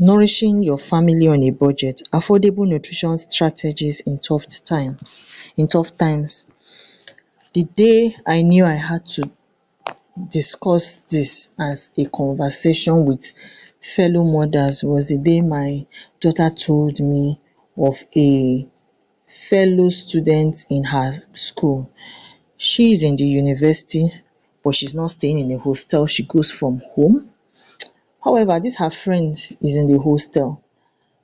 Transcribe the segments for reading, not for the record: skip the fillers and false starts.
Nourishing your family on a budget, affordable nutrition strategies in tough times. The day I knew I had to discuss this as a conversation with fellow mothers was the day my daughter told me of a fellow student in her school. She is in the university, but she's not staying in a hostel, she goes from home. However, this her friend is in the hostel.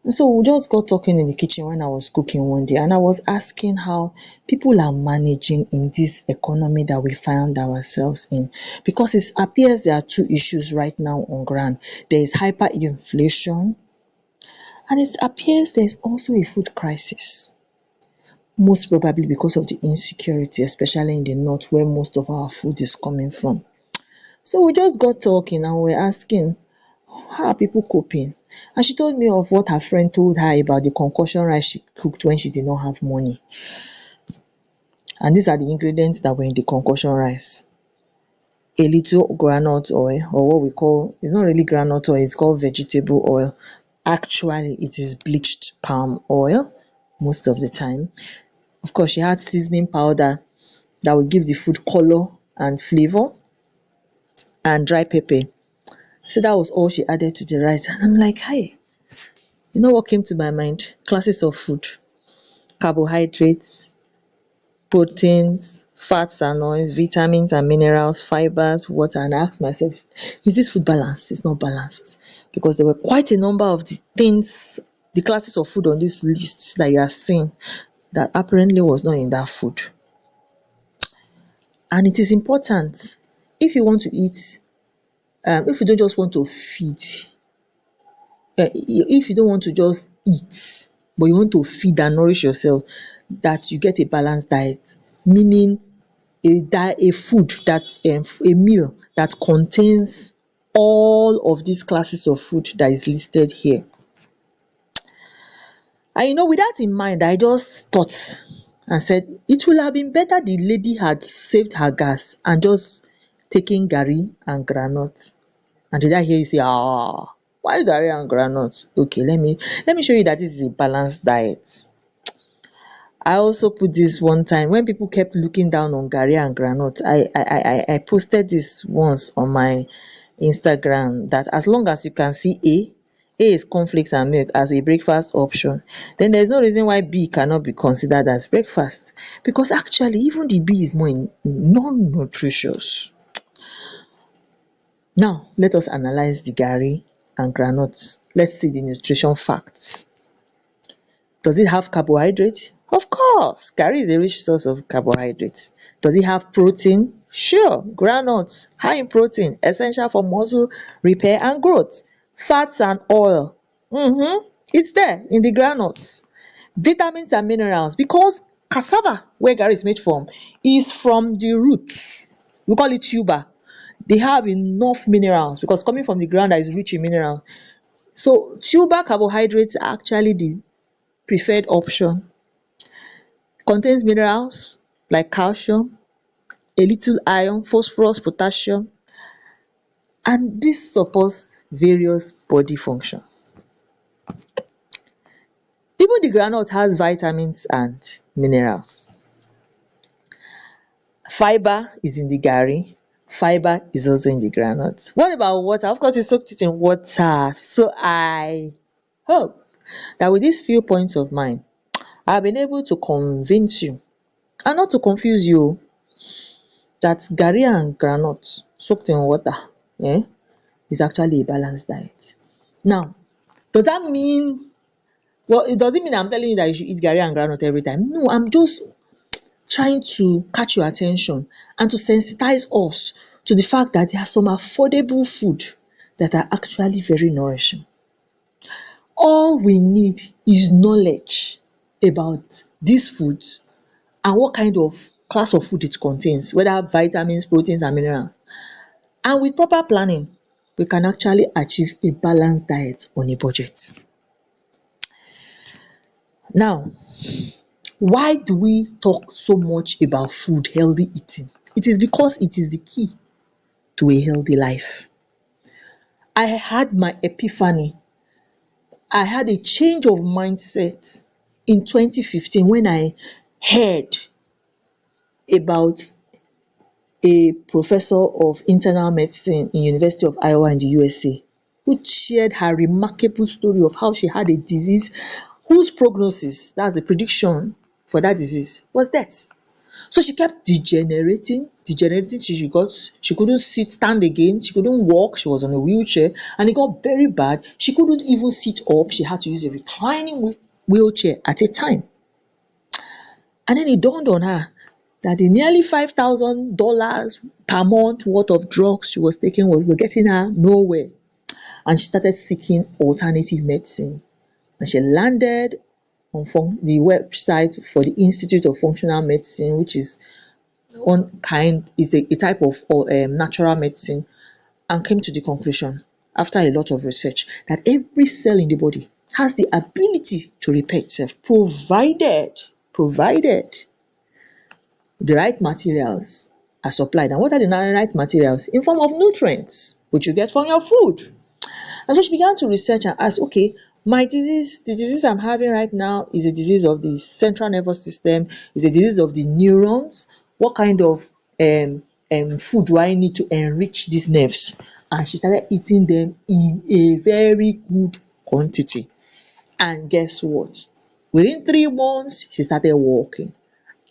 And so we just got talking in the kitchen when I was cooking one day, and I was asking how people are managing in this economy that we found ourselves in, because it appears there are two issues right now on ground. There is hyperinflation, and it appears there is also a food crisis, most probably because of the insecurity, especially in the north where most of our food is coming from. So we just got talking and we were asking, how are people coping? And she told me of what her friend told her about the concoction rice she cooked when she did not have money. And these are the ingredients that were in the concoction rice: a little groundnut oil, or what we call, it's not really groundnut oil, it's called vegetable oil. Actually, it is bleached palm oil most of the time. Of course, she had seasoning powder that will give the food color and flavor, and dry pepper. So that was all she added to the rice. And I'm like, hey, you know what came to my mind? Classes of food: carbohydrates, proteins, fats and oils, vitamins and minerals, fibers, water. And I asked myself, is this food balanced? It's not balanced, because there were quite a number of the things, the classes of food on this list that you are seeing, that apparently was not in that food. And it is important, if you want to eat, if you don't just want to feed, if you don't want to just eat, but you want to feed and nourish yourself, that you get a balanced diet, meaning a food that a meal that contains all of these classes of food that is listed here. And with that in mind, I just thought and said it would have been better the lady had saved her gas and just taken garri and groundnut. And did I hear you say, why garri and groundnut? Okay, let me show you that this is a balanced diet. I also put this one time when people kept looking down on garri and groundnut. I posted this once on my Instagram, that as long as you can see A is cornflakes and milk as a breakfast option, then there's no reason why B cannot be considered as breakfast, because actually even the B is more non-nutritious. Now let us analyze the garri and groundnut. Let's see the nutrition facts. Does it have carbohydrate? Of course, garri is a rich source of carbohydrates. Does it have protein? Sure, groundnuts, high in protein, essential for muscle repair and growth. Fats and oil, it's there in the groundnuts. Vitamins and minerals, because cassava, where garri is made from, is from the roots. We call it tuber. They have enough minerals because coming from the ground that is rich in minerals. So tuber carbohydrates are actually the preferred option. Contains minerals like calcium, a little iron, phosphorus, potassium, and this supports various body function. Even the groundnut has vitamins and minerals. Fiber is in the garri, fiber is also in the groundnut. What about water? Of course, you soaked it in water. So I hope that with these few points of mine, I have been able to convince you, and not to confuse you, that garri and groundnut soaked in water is actually a balanced diet. Now, does that mean, well, it doesn't mean I'm telling you that you should eat garri and groundnut every time. No, I'm just trying to catch your attention and to sensitize us to the fact that there are some affordable food that are actually very nourishing. All we need is knowledge about these foods and what kind of class of food it contains, whether vitamins, proteins and minerals. And with proper planning, we can actually achieve a balanced diet on a budget. Now, why do we talk so much about food, healthy eating? It is because it is the key to a healthy life. I had my epiphany I had a change of mindset in 2015 when I heard about a professor of internal medicine in University of Iowa in the USA, who shared her remarkable story of how she had a disease whose prognosis, that's the prediction for that disease, was death. So she kept degenerating till she couldn't stand again, she couldn't walk, she was on a wheelchair, and it got very bad. She couldn't even sit up, she had to use a reclining wheelchair at a time. And then it dawned on her that the nearly $5,000 per month worth of drugs she was taking was getting her nowhere. And she started seeking alternative medicine. And she landed on the website for the Institute of Functional Medicine, which is a type of natural medicine, and came to the conclusion, after a lot of research, that every cell in the body has the ability to repair itself, provided the right materials are supplied. And what are the right materials? In form of nutrients, which you get from your food. And so she began to research and ask, okay, the disease I'm having right now is a disease of the central nervous system, is a disease of the neurons. What kind of food do I need to enrich these nerves? And she started eating them in a very good quantity. And guess what? Within 3 months, she started walking.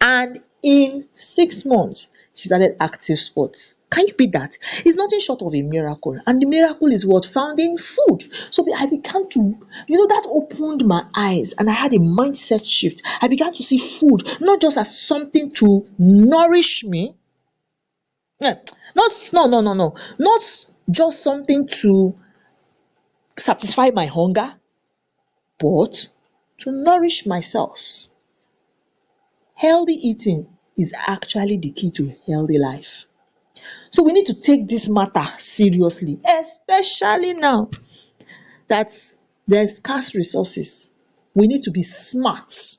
And in 6 months, she started active sports. Can you beat that? It's nothing short of a miracle. And the miracle is what? Found in food. So I began to, that opened my eyes and I had a mindset shift. I began to see food not just as something to nourish me. Not just something to satisfy my hunger, but to nourish myself. Healthy eating is actually the key to healthy life. So we need to take this matter seriously, especially now that there's scarce resources. We need to be smart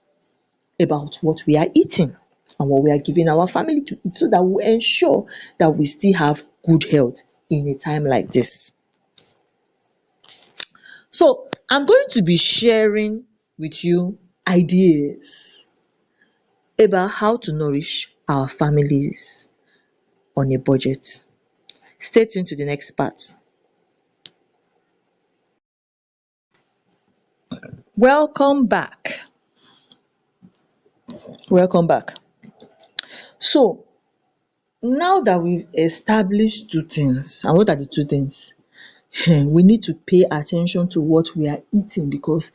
about what we are eating and what we are giving our family to eat, so that we ensure that we still have good health in a time like this. So I'm going to be sharing with you ideas about how to nourish our families on a budget. Stay tuned to the next part. Welcome back. Welcome back. So now that we've established two things, and what are the two things? We need to pay attention to what we are eating, because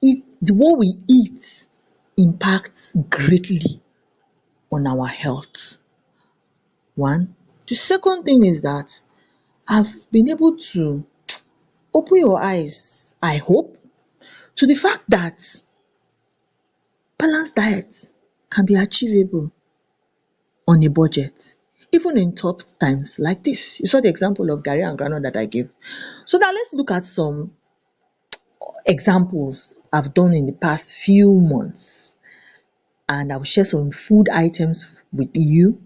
what we eat impacts greatly on our health. One. The second thing is that I've been able to open your eyes, I hope, to the fact that balanced diet can be achievable on a budget, even in tough times like this. You saw the example of garri and groundnut that I gave. So now let's look at some examples I've done in the past few months, and I will share some food items with you.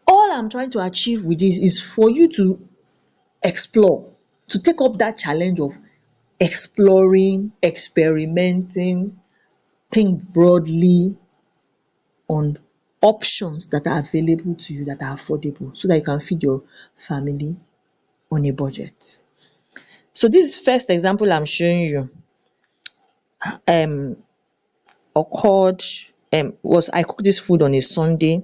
All I'm trying to achieve with this is for you to explore, to take up that challenge of exploring, experimenting, think broadly on options that are available to you that are affordable, so that you can feed your family on a budget. So this first example I'm showing you occurred was I cooked this food on a Sunday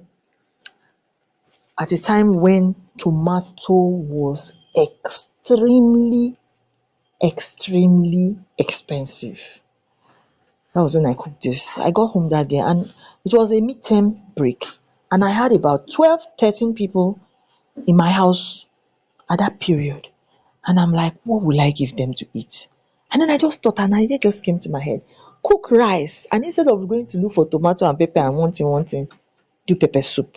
at a time when tomato was extremely expensive. That was when I cooked this. I got home that day and it was a mid-term break, and I had about 12-13 people in my house at that period. And I'm like, what will I give them to eat? And then I just thought, an idea just came to my head. Cook rice, and instead of going to look for tomato and pepper and one thing, do pepper soup.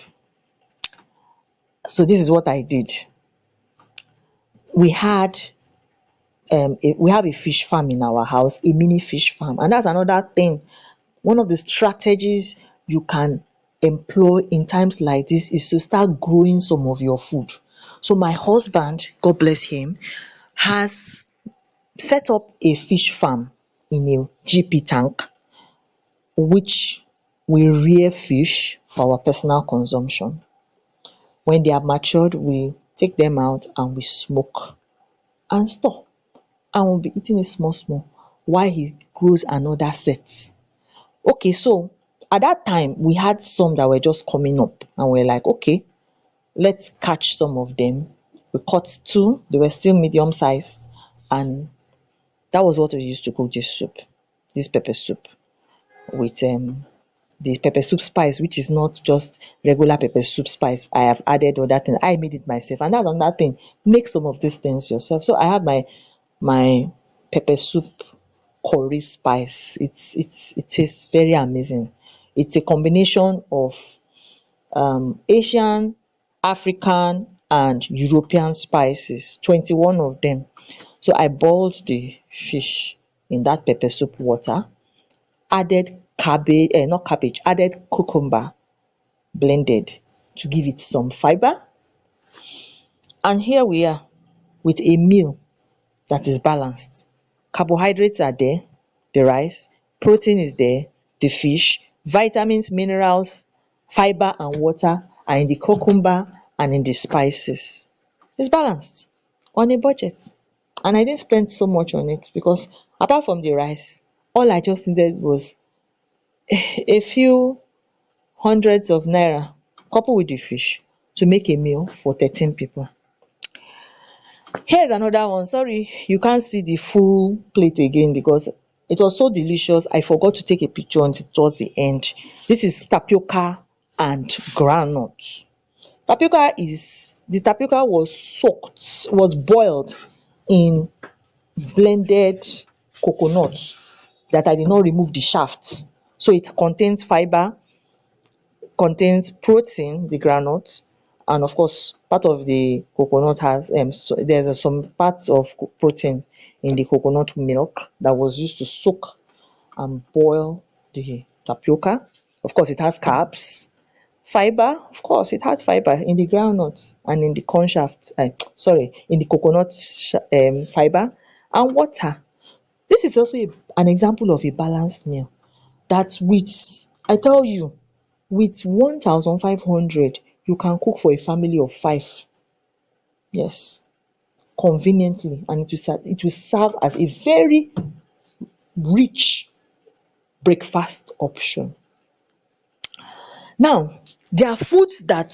So this is what I did. We have a fish farm in our house, a mini fish farm, and that's another thing. One of the strategies you can employ in times like this is to start growing some of your food. So my husband, God bless him, has set up a fish farm in a GP tank, which we rear fish for our personal consumption. When they are matured, we take them out and we smoke and store, and we'll be eating it small small while he grows another set. Okay, so at that time we had some that were just coming up, and we're like, okay, let's catch some of them. We caught two, they were still medium size, and that was what we used to cook this soup, this pepper soup, with the pepper soup spice, which is not just regular pepper soup spice. I have added other thing. I made it myself, and that's another thing. Make some of these things yourself. So I have my pepper soup curry spice. It tastes very amazing. It's a combination of Asian, African, and European spices. 21 of them. So I boiled the fish in that pepper soup water, added cabbage, not cabbage, added cucumber blended to give it some fiber. And here we are with a meal that is balanced. Carbohydrates are there, the rice, protein is there, the fish, vitamins, minerals, fiber and water are in the cucumber and in the spices. It's balanced on a budget. And I didn't spend so much on it because apart from the rice, all I just needed was a few hundreds of naira coupled with the fish to make a meal for 13 people. Here's another one. Sorry, you can't see the full plate again because it was so delicious. I forgot to take a picture until towards the end. This is tapioca and groundnut. The tapioca was boiled in blended coconut that I did not remove the shaft. So it contains fiber, contains protein, the groundnut, and of course part of the coconut has so there's some parts of protein in the coconut milk that was used to soak and boil the tapioca. Of course it has carbs, fiber, of course it has fiber in the groundnut and in the corn shaft, sorry, in the coconut fiber, and water. This is also an example of a balanced meal that with, I tell you, with 1,500 you can cook for a family of 5. Yes, conveniently, and it will serve as a very rich breakfast option. Now, there are foods that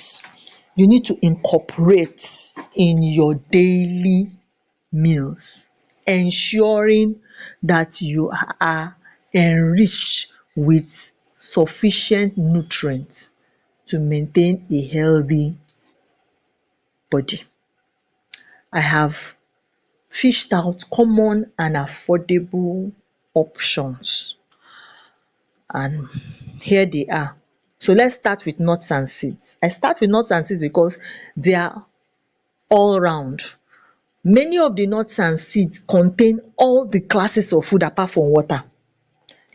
you need to incorporate in your daily meals, ensuring that you are enriched with sufficient nutrients to maintain a healthy body. I have fished out common and affordable options, and here they are. So let's start with nuts and seeds. I start with nuts and seeds because they are all round. Many of the nuts and seeds contain all the classes of food apart from water.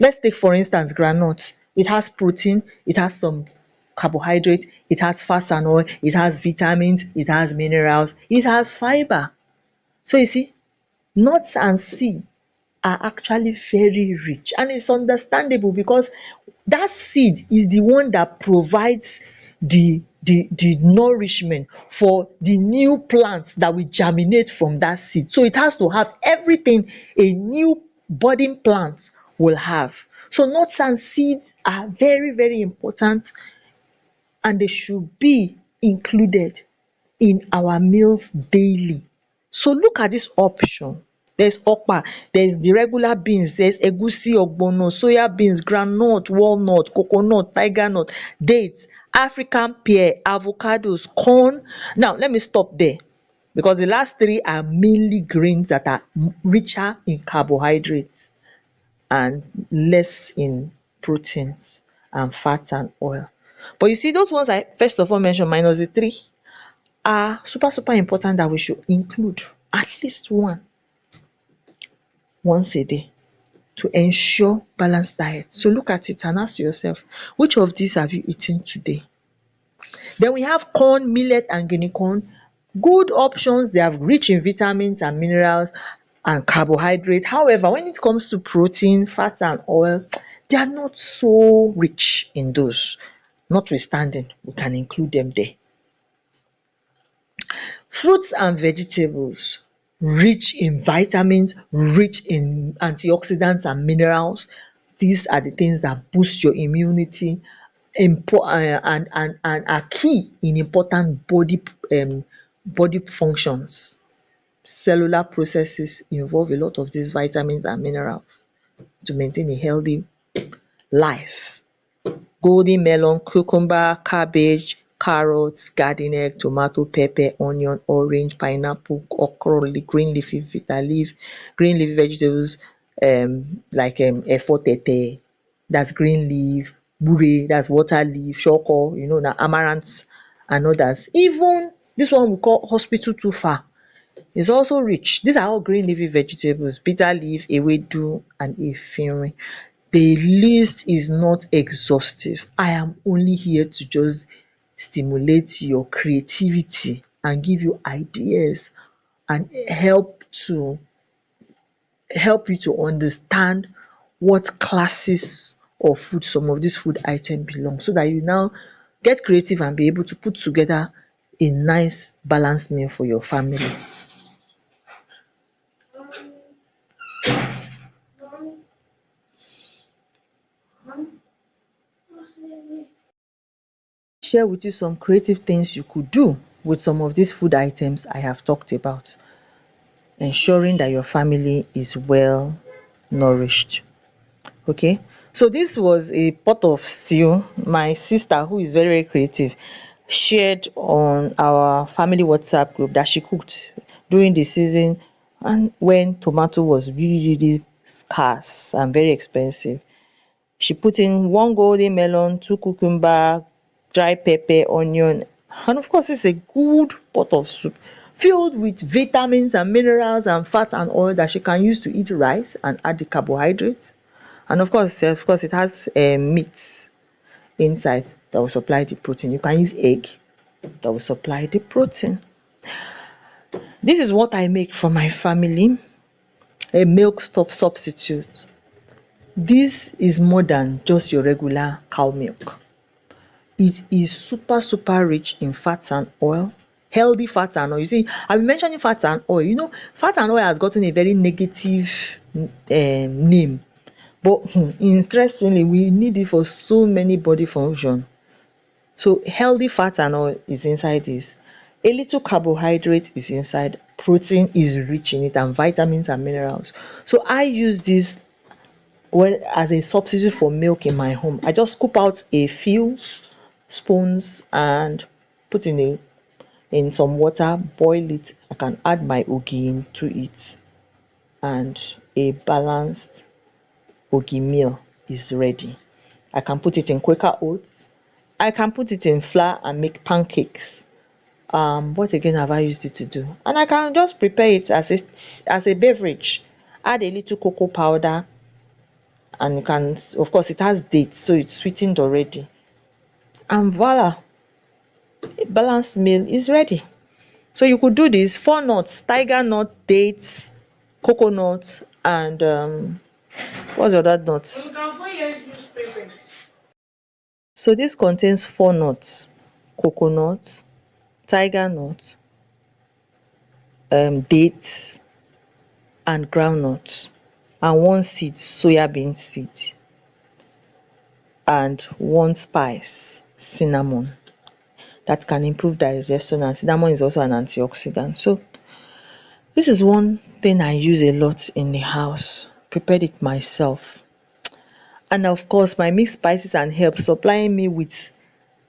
Let's take for instance groundnut. It has protein, it has some carbohydrate, it has fats and oil, it has vitamins, it has minerals, it has fiber. So you see, nuts and seeds are actually very rich, and it's understandable because that seed is the one that provides the nourishment for the new plants that will germinate from that seed. So it has to have everything a new budding plant will have. So nuts and seeds are very very important, and they should be included in our meals daily. So look at this option. There's okpa, there's the regular beans, there's egusi, ogbono, soya beans, groundnut, walnut, coconut, tiger nut, dates, African pear, avocados, corn. Now let me stop there because the last three are mainly grains that are richer in carbohydrates and less in proteins and fats and oil. But you see, those ones I first of all mentioned minus the three are super super important that we should include at least one once a day to ensure balanced diet. So look at it and ask yourself, which of these have you eaten today? Then we have corn, millet and guinea corn. Good options, they are rich in vitamins and minerals, and carbohydrate. However, when it comes to protein, fat and oil, they are not so rich in those. Notwithstanding, we can include them there. Fruits and vegetables rich in vitamins, rich in antioxidants and minerals. These are the things that boost your immunity and are key in important body functions. Cellular processes involve a lot of these vitamins and minerals to maintain a healthy life. Golden melon, cucumber, cabbage, carrots, garden egg, tomato, pepper, onion, orange, pineapple, okra, green leafy bitter leaf, green leafy vegetables like efo tete, that's green leaf, gbure, that's water leaf, shoko, na amaranth and others. Even this one we call hospital tufa is also rich. These are all green leafy vegetables, bitter leaf, ewedu and efinrin. The list is not exhaustive. I am only here to just stimulate your creativity and give you ideas and help you to understand what classes of food some of these food items belong, so that you now get creative and be able to put together a nice balanced meal for your family. Share with you some creative things you could do with some of these food items I have talked about, ensuring that your family is well nourished. Okay, so this was a pot of stew my sister, who is very very creative, shared on our family WhatsApp group that she cooked during the season and when tomato was really really scarce and very expensive. She put in one golden melon, two cucumber, dry pepper, onion, and of course it's a good pot of soup filled with vitamins and minerals and fat and oil that she can use to eat rice and add the carbohydrates. And of course it has meat inside that will supply the protein. You can use egg that will supply the protein. This is what I make for my family, a milk stop substitute. This is more than just your regular cow milk. It is super super rich in fats and oil, healthy fats and oil. You see, I've been mentioning fats and oil. Fat and oil has gotten a very negative name, but interestingly we need it for so many body function. So healthy fat and oil is inside this. A little carbohydrate is inside, protein is rich in it, and vitamins and minerals. So I use this as a substitute for milk in my home. I just scoop out a few spoons and put in some water, boil it. I can add my ogi into it, and a balanced ogi meal is ready. I can put it in Quaker oats. I can put it in flour and make pancakes. What again have I used it to do? And I can just prepare it as a beverage. Add a little cocoa powder, and you can, of course it has dates, so it's sweetened already. And voila, a balanced meal is ready. So you could do this: 4 nuts, tiger nut, dates, coconut, and what's the other nuts? So this contains 4 nuts: coconut, tiger nut, dates and groundnut, and one seed, soya bean seed, and one spice, cinnamon, that can improve digestion, and cinnamon is also an antioxidant. So this is one thing I use a lot in the house, prepared it myself. And of course my mixed spices and herbs supplying me with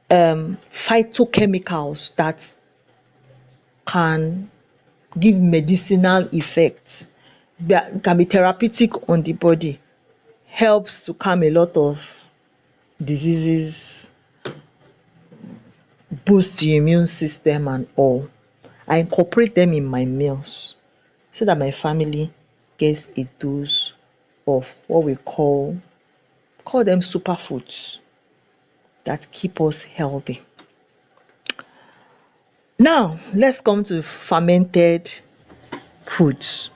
phytochemicals that can give medicinal effects, that can be therapeutic on the body, helps to calm a lot of diseases, boost the immune system and all. I incorporate them in my meals so that my family gets a dose of what we call them superfoods that keep us healthy. Now let's come to fermented foods.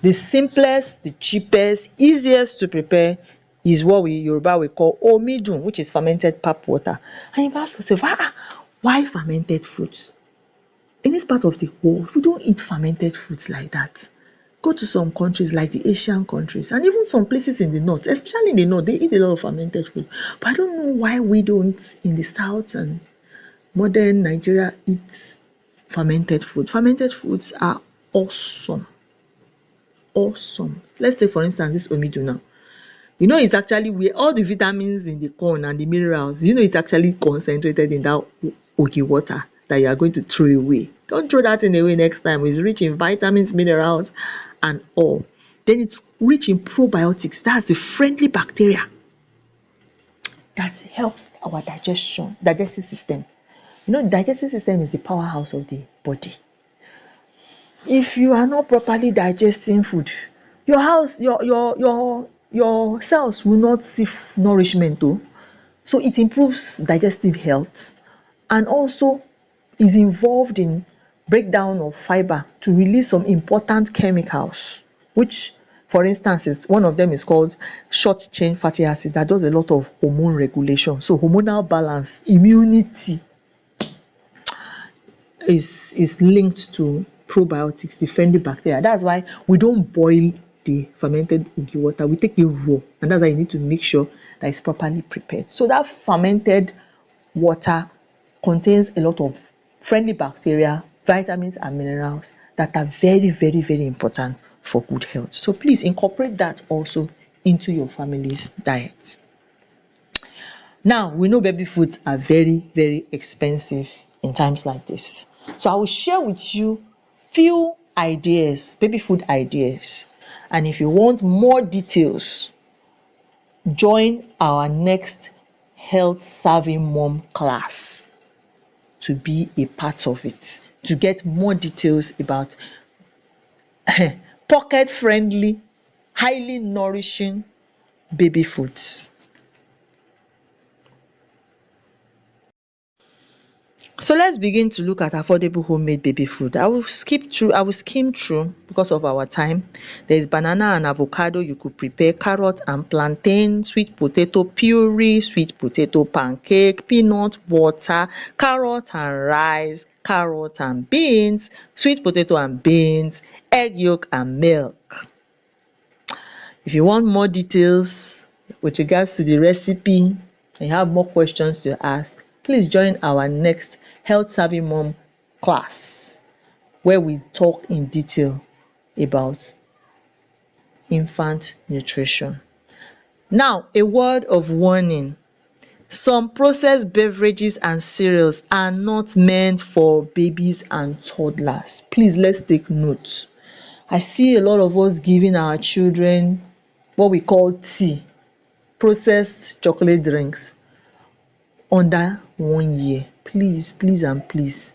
The simplest, the cheapest, easiest to prepare is what we Yoruba will call omidun, which is fermented pap water. And you ask yourself, why fermented fruits? In this part of the world, we don't eat fermented foods like that. Go to some countries like the Asian countries and even some places in the north, especially in the north, they eat a lot of fermented food. But I don't know why we don't in the south and modern Nigeria eat fermented food. Fermented foods are awesome. Awesome. Let's take for instance this omido now. It's actually where all the vitamins in the corn and the minerals, it's actually concentrated in that ogi water that you are going to throw away. Don't throw that thing away next time. It's rich in vitamins, minerals and all. Then it's rich in probiotics. That's the friendly bacteria that helps our digestive system. The digestive system is the powerhouse of the body. If you are not properly digesting food, your cells will not see nourishment o. So it improves digestive health and also is involved in breakdown of fiber to release some important chemicals, which for instance one of them is called short chain fatty acid that does a lot of hormone regulation. So hormonal balance, immunity is linked to probiotics, the friendly bacteria. That's why we don't boil the fermented ugi water. We take it raw, and that's why you need to make sure that it's properly prepared. So that fermented water contains a lot of friendly bacteria, vitamins and minerals that are very, very, very important for good health. So please incorporate that also into your family's diet. Now, we know baby foods are very, very expensive in times like this. So I will share with you few ideas, baby food ideas. And if you want more details, join our next Health Savvy Mom class to be a part of it, to get more details about pocket friendly, highly nourishing baby foods. So let's begin to look at affordable homemade baby food. I will skim through because of our time. There is banana and avocado you could prepare, carrot and plantain, sweet potato puree, sweet potato pancake, peanut butter, carrot and rice, carrot and beans, sweet potato and beans, egg yolk and milk. If you want more details with regards to the recipe and you have more questions to ask, please join our next Health Savvy Mom class where we talk in detail about infant nutrition. Now, a word of warning. Some processed beverages and cereals are not meant for babies and toddlers. Please, let's take note. I see a lot of us giving our children what we call tea, processed chocolate drinks under 1 year. Please, please and please,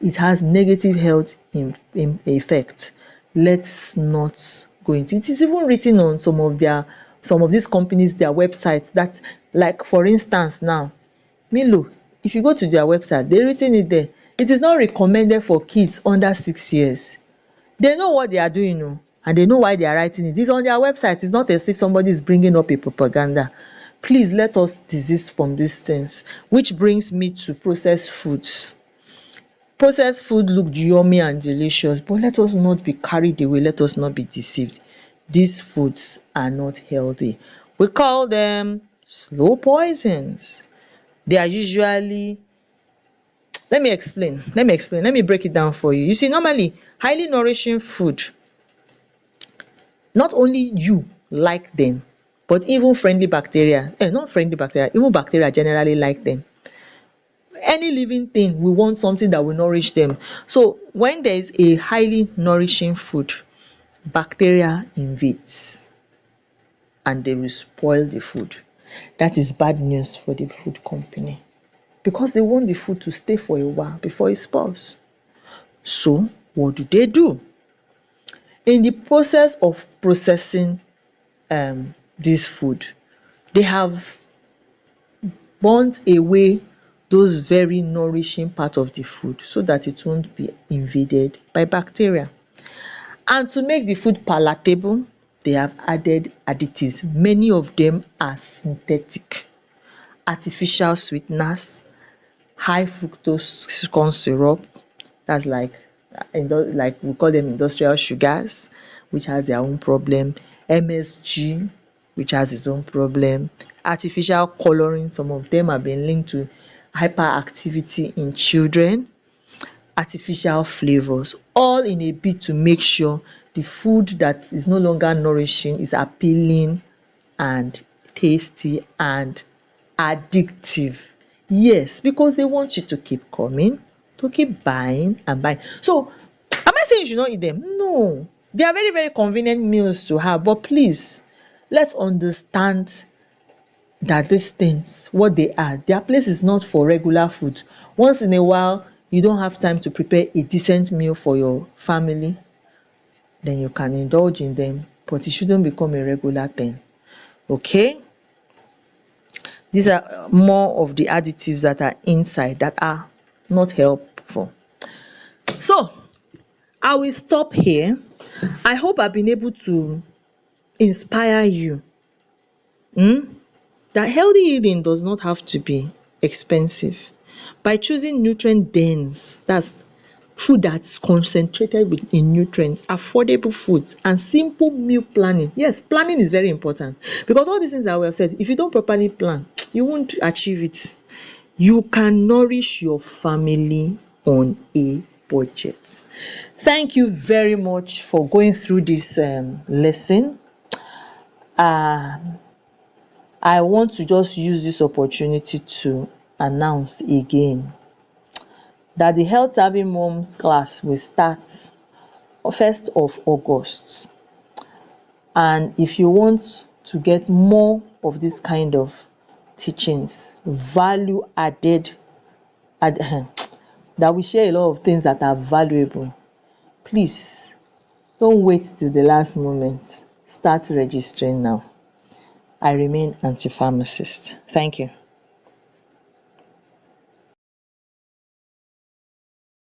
it has negative health effect. Let's not go into it. It is even written on some of these companies, their websites, that, like for instance now, Milo, if you go to their website, they've written it there. It is not recommended for kids under 6 years. They know what they are doing o, and they know why they are writing it. It's on their website. It's not as if somebody is bringing up a propaganda. Please let us desist from these things, which brings me to processed foods. Processed food look yummy and delicious, but let us not be carried away. Let us not be deceived. These foods are not healthy. We call them slow poisons. They are usually, let me explain. Let me break it down for you. You see, normally, highly nourishing food, not only you like them, but even friendly bacteria, not friendly bacteria, even bacteria generally like them. Any living thing will want something that will nourish them. So when there is a highly nourishing food, bacteria invades and they will spoil the food. That is bad news for the food company because they want the food to stay for a while before it spoils. So what do? In the process of processing this food, they have burnt away those very nourishing part of the food so that it won't be invaded by bacteria. And to make the food palatable, they have added additives. Many of them are synthetic, artificial sweeteners, high fructose corn syrup, that's like we call them industrial sugars, which has their own problem, MSG, which has its own problem, artificial colouring, some of them have been linked to hyperactivity in children, artificial flavours, all in a bid to make sure the food that is no longer nourishing is appealing and tasty and addictive. Yes, because they want you to keep coming, to keep buying and buying. So am I saying you should not eat them? No. They are very, very convenient meals to have, but please, let's understand that these things, what they are, their place is not for regular food. Once in a while, you don't have time to prepare a decent meal for your family, then you can indulge in them, but it shouldn't become a regular thing. Okay? These are more of the additives that are inside that are not helpful. So, I will stop here. I hope I've been able to inspire you that healthy eating does not have to be expensive. By choosing nutrient dense, that's food that's concentrated in nutrients, affordable foods and simple meal planning. Yes, planning is very important, because all these things that we have said, if you don't properly plan, you won't achieve it. You can nourish your family on a budget. Thank you very much for going through this lesson. I want to just use this opportunity to announce again that the Health Savvy Moms class will start 1st of August. And if you want to get more of this kind of teachings, value added, that we share a lot of things that are valuable, please don't wait till the last moment. Start registering now. I remain Anti-Pharmacist. Thank you.